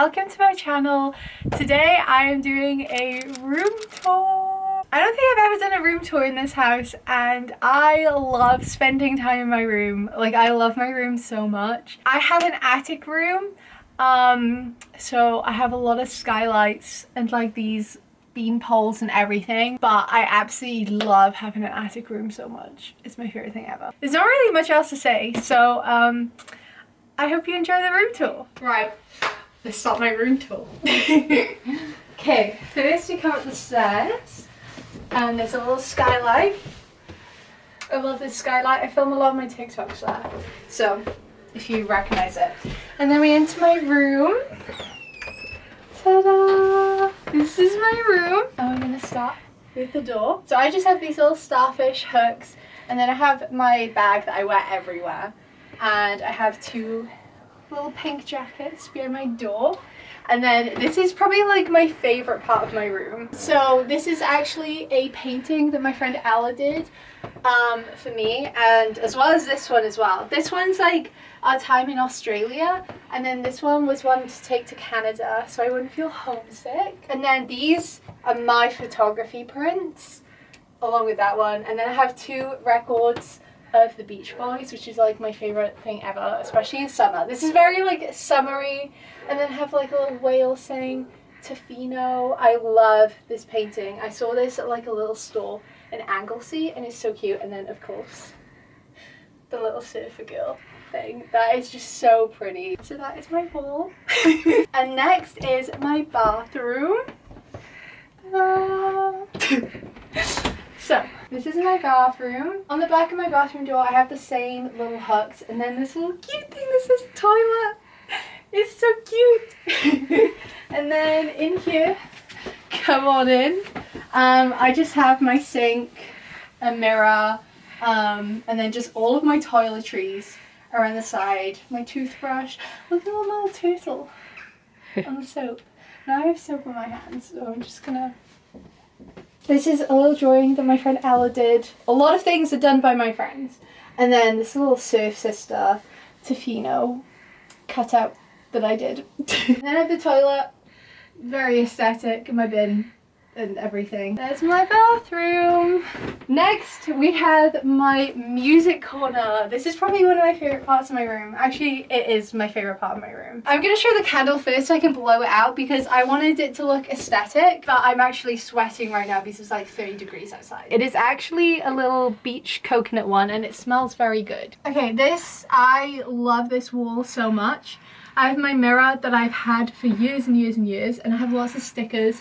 welcome to my channel. Today I am doing a room tour. I don't think I've ever done a room tour in this house, and I love spending time in my room. Like, I love my room so much. I have an attic room, so I have a lot of skylights and like these bean poles and everything, but I absolutely love having an attic room so much. It's my favorite thing ever. There's not really much else to say, so I hope you enjoy the room tour. Right, let's start my room tour. Okay, first you come up the stairs and there's a little skylight. I love this skylight. I film a lot of my TikToks there, so if you recognize it. And then we enter my room. Ta-da! This is my room. And we're gonna start with the door. So I just have these little starfish hooks, and then I have my bag that I wear everywhere. And I have two little pink jackets behind my door. And then this is probably like my favorite part of my room. So this is actually a painting that my friend Ella did for me, and as well as this one as well. This one's like our time in Australia, and then this one was one to take to Canada so I wouldn't feel homesick. And then these are my photography prints along with that one. And then I have two records of the Beach Boys, which is like my favorite thing ever, especially in summer. This is very like summery. And then I have like a little whale saying Tofino. I love this painting. I saw this at like a little store in Anglesey and it's so cute. And then of course the little surfer girl thing. That is just so pretty. So that is my wall. And next is my bathroom. So this is my bathroom. On the back of my bathroom door I have the same little hooks, and then this little cute thing that says toilet. It's so cute. And then in here, come on in, I just have my sink, a mirror, and then just all of my toiletries are on the side. My toothbrush. Look at the little turtle on the soap. Now I have soap on my hands, so I'm just gonna... This is a little drawing that my friend Ella did. A lot of things are done by my friends. And then this little surf sister, Tofino, cutout that I did. And then I have the toilet, very aesthetic, in my bin and everything. There's my bathroom. Next we have my music corner. This is probably one of my favorite parts of my room. Actually, it is my favorite part of my room. I'm gonna show the candle first so I can blow it out because I wanted it to look aesthetic, but I'm actually sweating right now because it's like 30 degrees outside. It is actually a little beach coconut one and it smells very good. Okay, I love this wall so much. I have my mirror that I've had for years and years and years, and I have lots of stickers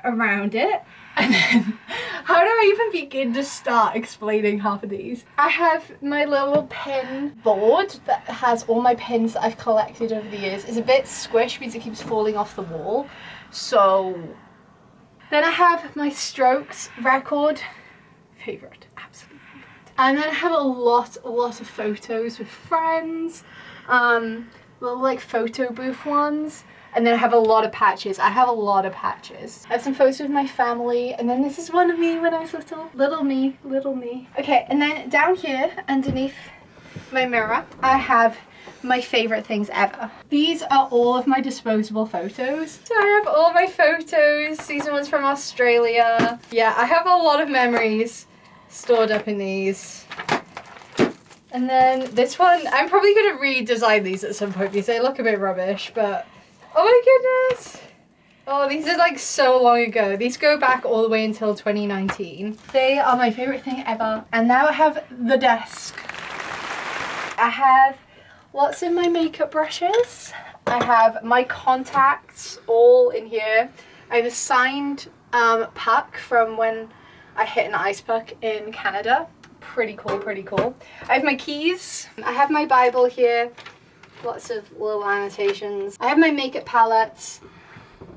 around it. And then, how do I even begin to start explaining half of these? I have my little pin board that has all my pins that I've collected over the years. It's a bit squished because it keeps falling off the wall. So then I have my Strokes record, favorite, absolute favorite. And then I have a lot of photos with friends, little like photo booth ones. And then I have a lot of patches. I have a lot of patches. I have some photos with my family, and then this is one of me when I was little. Little me, little me. Okay, and then down here, underneath my mirror, I have my favorite things ever. These are all of my disposable photos. So I have all my photos. These are ones from Australia. Yeah, I have a lot of memories stored up in these. And then this one, I'm probably gonna redesign these at some point because they look a bit rubbish, but oh my goodness! Oh, these are like so long ago. These go back all the way until 2019. They are my favorite thing ever. And now I have the desk. I have lots of my makeup brushes. I have my contacts all in here. I have a signed puck from when I hit an ice puck in Canada. Pretty cool, pretty cool. I have my keys. I have my Bible here. Lots of little annotations. I have my makeup palettes.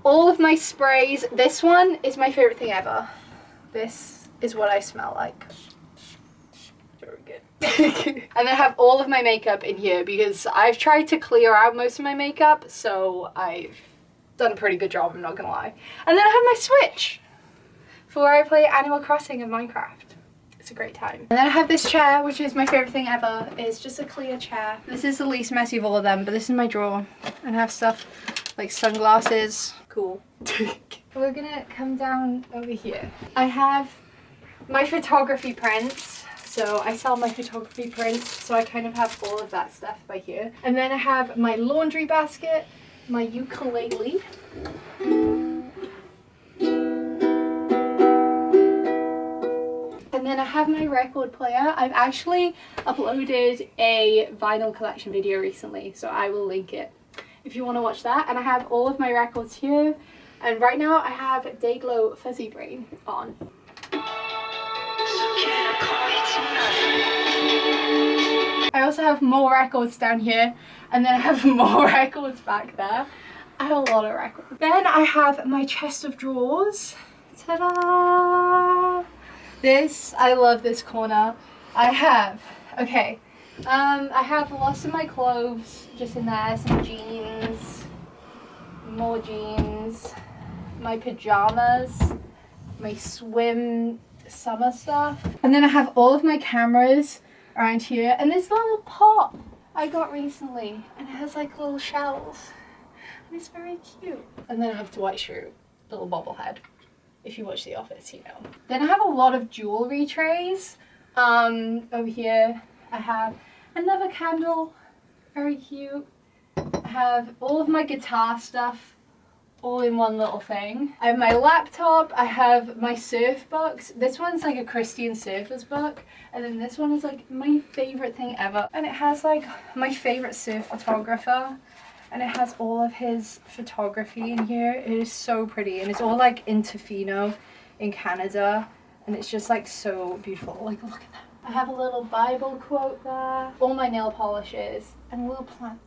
All of my sprays. This one is my favorite thing ever. This is what I smell like. Very good. And I have all of my makeup in here because I've tried to clear out most of my makeup, so I've done a pretty good job, I'm not gonna lie. And then I have my Switch for where I play Animal Crossing and Minecraft. It's a great time. And then I have this chair, which is my favorite thing ever. It's just a clear chair. This is the least messy of all of them, but this is my drawer. And I have stuff like sunglasses. Cool. We're gonna come down over here. I have my photography prints. So I sell my photography prints, so I kind of have all of that stuff by here. And then I have my laundry basket, my ukulele. And then I have my record player. I've actually uploaded a vinyl collection video recently, so I will link it if you want to watch that. And I have all of my records here. And right now I have Dayglow Fuzzy Brain on. I also have more records down here, and then I have more records back there. I have a lot of records. Then I have my chest of drawers. Ta-da! This, I love this corner. I have lots of my clothes just in there, some jeans, more jeans, my pajamas, my swim summer stuff. And then I have all of my cameras around here, and this little pot I got recently, and it has like little shells, and it's very cute. And then I have Dwight Schrute, little bobblehead. If you watch The Office, you know. Then I have a lot of jewelry trays. Over here I have another candle, very cute. I have all of my guitar stuff all in one little thing. I have my laptop, I have my surf books. This one's like a Christian surfer's book, and then this one is like my favorite thing ever. And it has like my favorite surf photographer, and it has all of his photography in here. It is so pretty, and it's all like in Tofino in Canada, and it's just like so beautiful. Like, look at that. I have a little Bible quote there, all my nail polishes, and a little plant.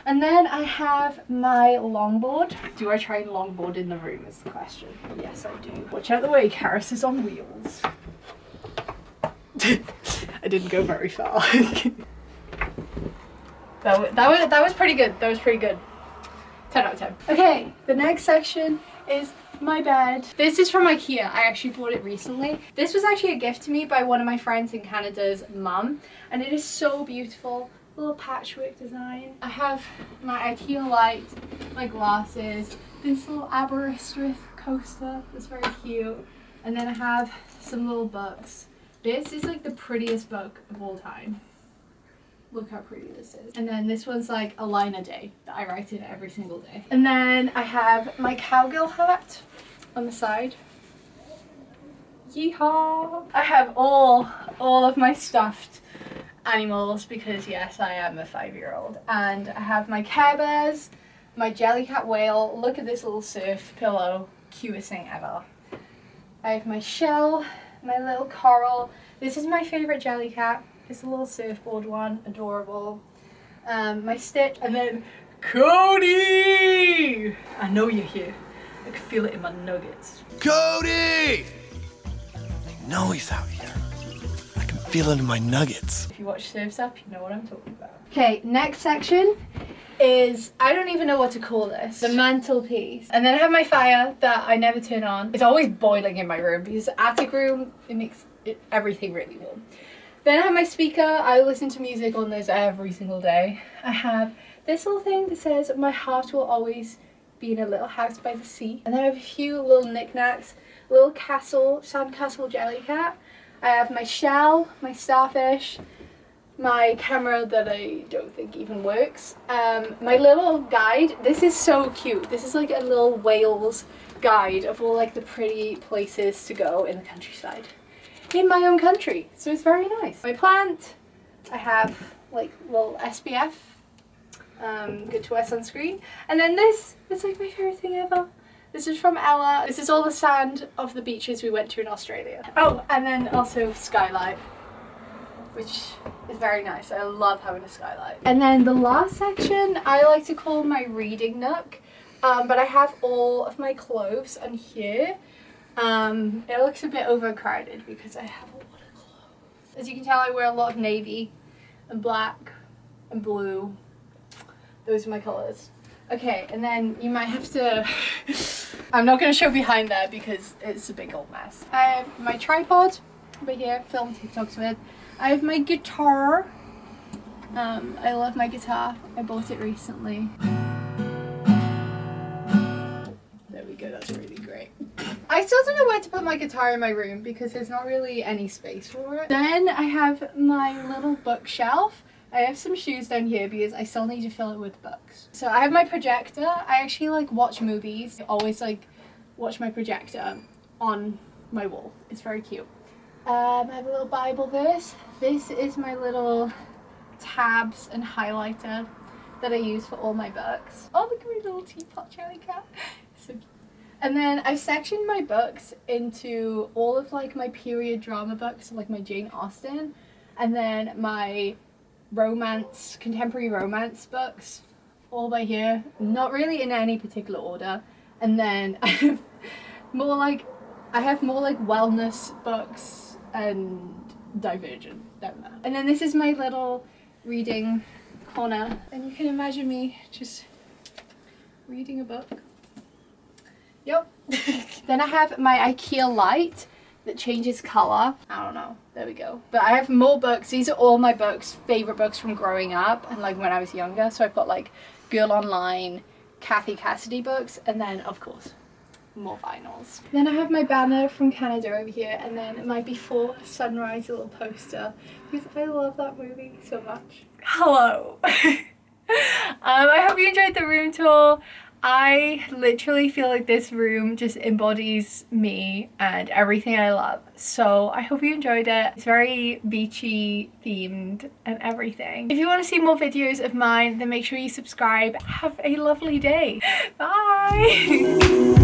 And then I have my longboard. Do I try and longboard in the room is the question. Yes, I do. Watch out the way, Karis is on wheels. I didn't go very far. That was pretty good. That was pretty good. 10 out of 10. Okay, the next section is my bed. This is from IKEA. I actually bought it recently. This was actually a gift to me by one of my friends in Canada's mum, and it is so beautiful. Little patchwork design. I have my IKEA light, my glasses, this little Aberystwyth coaster that's very cute, and then I have some little books. This is like the prettiest book of all time. Look how pretty this is. And then this one's like a line a day that I write in every single day. And then I have my cowgirl hat on the side. Yeehaw! I have all of my stuffed animals because yes, I am a 5-year-old. And I have my Care Bears, my Jellycat whale. Look at this little surf pillow, cutest thing ever. I have my shell, my little coral. This is my favorite Jellycat. It's a little surfboard one, adorable. My Stitch, and then Cody! I know you're here. I can feel it in my nuggets. Cody! I know he's out here. I can feel it in my nuggets. If you watch Surf's Up, you know what I'm talking about. Okay, next section is, I don't even know what to call this, the mantelpiece. And then I have my fire that I never turn on. It's always boiling in my room because the attic room, it makes everything really warm. Then I have my speaker. I listen to music on this every single day. I have this little thing that says, my heart will always be in a little house by the sea. And then I have a few little knickknacks, little castle, sandcastle Jellycat. I have my shell, my starfish, my camera that I don't think even works, my little guide. This is so cute. This is like a little Wales guide of all like the pretty places to go in the countryside in my own country, so it's very nice. My plant, I have like little SPF, good to wear sunscreen, and then this is like my favorite thing ever. This is from Ella. This is all the sand of the beaches we went to in Australia. Oh, and then also skylight, which is very nice. I love having a skylight. And then the last section I like to call my reading nook, but I have all of my clothes on here. It looks a bit overcrowded because I have a lot of clothes. As you can tell, I wear a lot of navy and black and blue. Those are my colours. Okay, and then you might have to... I'm not going to show behind there because it's a big old mess. I have my tripod over here, film TikToks with. I have my guitar. I love my guitar. I bought it recently. go, that's really great. I still don't know where to put my guitar in my room because there's not really any space for it. Then I have my little bookshelf. I have some shoes down here because I still need to fill it with books. So I have my projector. I actually like watch movies. I always like watch my projector on my wall. It's very cute. I have a little Bible verse. This is my little tabs and highlighter that I use for all my books. Oh, look at my little teapot jellycat. So cute. And then I've sectioned my books into all of like my period drama books, like my Jane Austen, and then my contemporary romance books, all by here. Not really in any particular order. And then I have more like wellness books and Divergent down there. And then this is my little reading corner, and you can imagine me just reading a book. Yep. Then I have my IKEA light that changes colour. I don't know. There we go. But I have more books. These are all my books, favourite books from growing up and like when I was younger. So I've got like Girl Online, Kathy Cassidy books, and then of course more vinyls. Then I have my banner from Canada over here, and then my Before Sunrise little poster because I love that movie so much. Hello. I hope you enjoyed the room tour. I literally feel like this room just embodies me and everything I love. So I hope you enjoyed it. It's very beachy themed and everything. If you want to see more videos of mine, then make sure you subscribe. Have a lovely day. Bye.